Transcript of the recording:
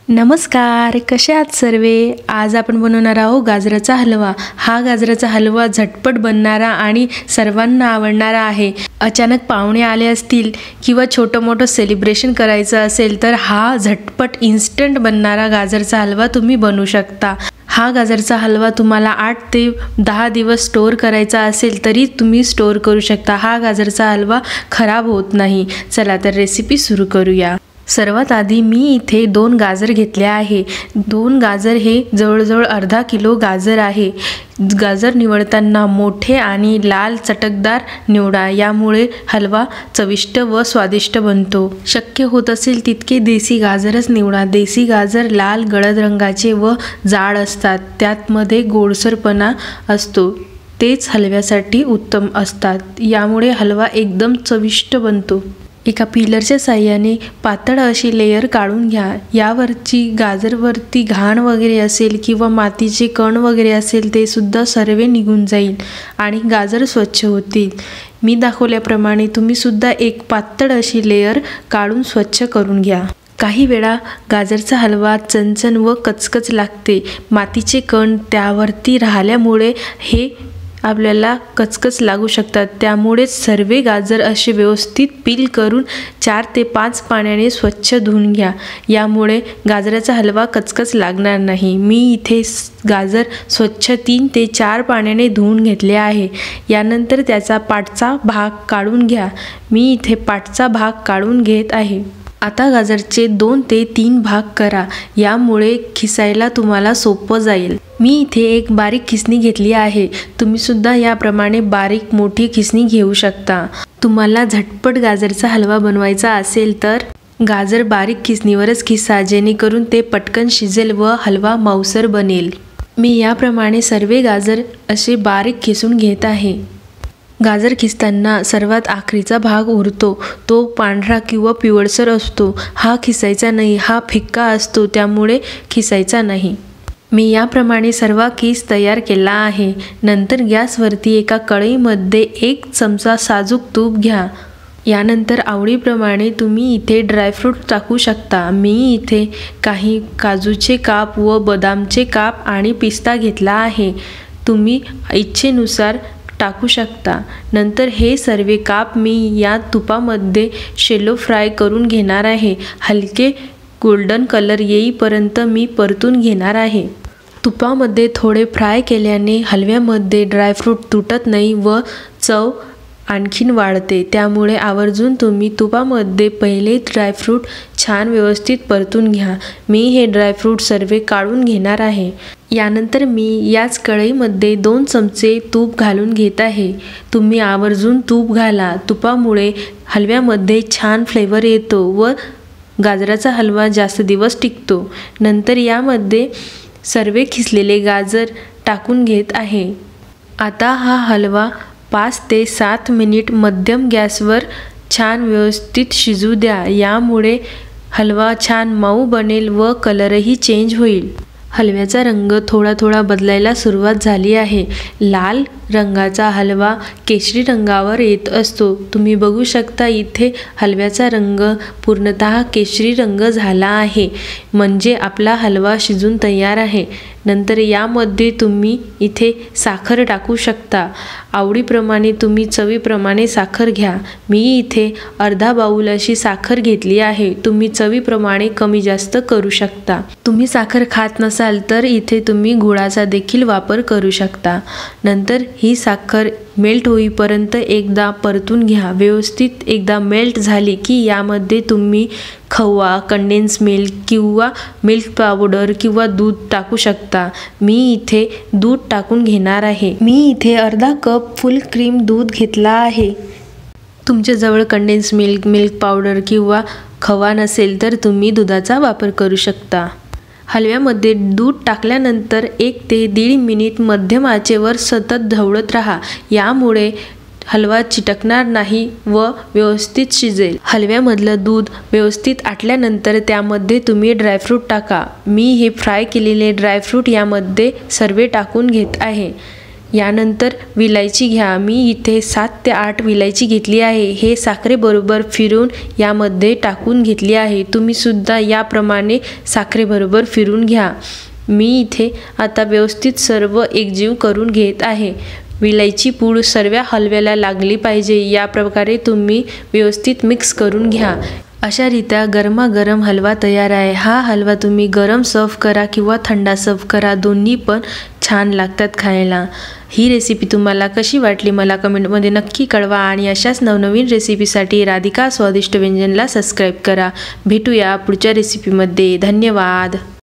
नमस्कार, कसे आहात सर्वे? आज आपण बनवणार आहोत गाजराचा हलवा। हा गाजराचा हलवा झटपट बनणारा आणि सर्वांना आवडणारा आहे। अचानक पाहुणे आले असतील किंवा छोटं मोठं सेलिब्रेशन करायचं असेल तर हा झटपट इन्स्टंट बनणारा गाजरचा हलवा तुम्ही बनवू शकता। हा गाजरचा हलवा तुम्हाला 8 ते 10 दिवस स्टोर करायचा असेल तरी तुम्ही स्टोर करू शकता। हा गाजरचा हलवा खराब होत नाही। चला तर रेसिपी सुरू करूया। सर्वात आधी मी इथे 2 गाजर घेतले आहे। 2 गाजर हे जवळजवळ अर्धा किलो गाजर आहे। गाजर निवडताना मोठे आणि लाल चटकदार निवडा, यामुळे हलवा चविष्ट व स्वादिष्ट बनतो। शक्य होत असेल तितके देसी गाजरच निवडा। देसी गाजर लाल गडद रंगाचे व जाड असतात, त्यामध्ये गोडसरपणा असतो, तेच हलव्यासाठी उत्तम असतात, यामुळे हलवा एकदम चविष्ट बनतो। एका पिलरच्या साहाय्याने पातळ अशी लेयर काढून घ्या। यावरची गाजरवरती घाण वगैरे असेल किंवा मातीचे कण वगैरे असेल ते सुद्धा सर्व निघून जाईल आणि गाजर स्वच्छ होतील। मी दाखवल्याप्रमाणे तुम्ही सुद्धा एक पातळ अशी लेयर काढून स्वच्छ करून घ्या। काही वेळा गाजरचा हलवा चणचण व कचकच लागते। मातीचे कण त्यावरती राहिल्यामुळे हे आपल्याला कचकच लागू शकतात, त्यामुळेच सर्व गाजर असे व्यवस्थित पील करून 4 ते 5 पाण्याने स्वच्छ धुवून घ्या, यामुळे गाजराचा हलवा कचकच लागणार नाही। मी इथे गाजर स्वच्छ 3 ते 4 पाण्याने धुवून घेतले आहे। यानंतर त्याचा पाठचा भाग काढून घ्या। मी इथे पाठचा भाग काढून घेत आहे। आता गाजरचे 2 ते 3 भाग करा, यामुळे खिसायला तुम्हाला सोपं जाईल। मी इथे एक बारीक खिसणी घेतली आहे। तुम्ही सुद्धा याप्रमाणे बारीक मोठी खिसणी घेऊ शकता। तुम्हाला झटपट गाजरचा हलवा बनवायचा असेल तर गाजर बारीक खिसणीवरच खिसा, जेणेकरून ते पटकन शिजेल व हलवा मऊसर बनेल। मी याप्रमाणे सर्व गाजर असे बारीक खिसून घेत आहे। गाजर खिसताना सर्वात आखरीचा भाग उरतो, तो पांढरा किंवा पिवळसर असतो। हा खिसायचा नाही, हा फिक्का असतो, त्यामुळे खिसायचा नाही। मी याप्रमाणे सर्व खिस तयार केला आहे। नंतर गॅसवरती एका कढईमध्ये 1 चमचा साजूक तूप घ्या। यानंतर आवडीप्रमाणे तुम्ही इथे ड्रायफ्रूट टाकू शकता। मी इथे काही काजूचे काप व बदामचे काप आणि पिस्ता घेतला आहे, तुम्ही इच्छेनुसार टाकू शकता। नंतर हे सर्व काप मी या तुपामध्ये शॅलो फ्राय करून घेणार आहे। हलके गोल्डन कलर येईपर्यंत मी परतून घेणार आहे। तुपामध्ये थोडे फ्राय केल्याने हलव्यामध्ये ड्रायफ्रूट तुटत नाही व चव आणखीन वाढते, त्यामुळे आवर्जून तुम्ही तुपामध्ये पहिले ड्रायफ्रूट छान व्यवस्थित परतून घ्या। मी हे ड्रायफ्रूट सर्व काढून घेणार आहे। यानंतर मी याच कढईमध्ये 2 चमचे तूप घालून घेत आहे। तुम्ही आवर्जून तूप घाला, तुपामुळे हलव्यामध्ये छान फ्लेवर येतो व गाजराचा हलवा जास्त दिवस टिकतो। नंतर यामध्ये सर्व खिसलेले गाजर टाकून घेत आहे। आता हा हलवा 5 ते 7 मिनिट मध्यम गॅसवर छान व्यवस्थित शिजू द्या, यामुळे हलवा छान मऊ बनेल व कलरही चेंज होईल। हलव्याचा रंग थोडा थोडा बदलायला सुरुवात झाली आहे। लाल रंगाचा हलवा केशरी रंगावर येत असतो। तुम्ही बघू शकता इथे हलव्याचा रंग पूर्णतः केशरी रंग झाला आहे, म्हणजे आपला हलवा शिजून तयार आहे। नंतर यामध्ये तुम्ही इथे साखर टाकू शकता। आवडीप्रमाणे तुम्ही चवीप्रमाणे साखर घ्या। मी इथे अर्धा बाऊल अशी साखर घेतली आहे, तुम्ही चवीप्रमाणे कमी जास्त करू शकता। तुम्ही साखर खात नसाल तर इथे तुम्ही गुळाचा देखील वापर करू शकता। नंतर ही साखर मेल्ट होईपर्यंत एकदा परतून घ्या। व्यवस्थित एकदा मेल्ट झाली की यामध्ये तुम्ही खवा, कंडेन्स मिल्क किंवा मिल्क पावडर किंवा दूध टाकू शकता। मी इथे दूध टाकून घेणार आहे। मी इथे अर्धा कप फुल क्रीम दूध घेतला आहे। तुमच्याजवळ कंडेन्स मिल्क, मिल्क पावडर किंवा खवा नसेल तर तुम्ही दुधाचा वापर करू शकता। हलव्यामध्ये दूध टाकल्यानंतर 1 ते 1.5 मिनिट मध्यम आचेवर सतत ढवळत राहा, यामुळे हलवा चिटकणार नाही व व्यवस्थित शिजेल। हलव्यामधलं दूध व्यवस्थित आटल्यानंतर त्यामध्ये तुम्ही ड्रायफ्रूट टाका। मी हे फ्राय केलेले ड्रायफ्रूट यामध्ये सर्व टाकून घेत आहे। यानंतर विलायची घ्या. मी इथे 7 ते 8 विलायची घेतली आहे. हे साखरेबरोबर फिरून यामध्ये टाकून घेतली आहे. तुम्ही सुद्धा याप्रमाणे साखरेबरोबर फिरून घ्या. मी इथे आता व्यवस्थित सर्व एकजीव करून घेत आहे. विलायची पूड सर्व हलव्याला लागली पाहिजे. या प्रकारे तुम्ही व्यवस्थित मिक्स करून घ्या. अशारित्या गरमागरम हलवा तयार आहे. हा हलवा तुम्ही गरम सर्व करा किंवा थंडा सर्व करा, दोन्ही पण छान लागतात खायला. ही रेसिपी तुम्हाला कशी वाटली मला कमेंटमध्ये नक्की कळवा आणि अशाच नवनवीन रेसिपीसाठी राधिका स्वादिष्ट व्यंजनला सबस्क्राईब करा. भेटूया पुढच्या रेसिपीमध्ये. धन्यवाद.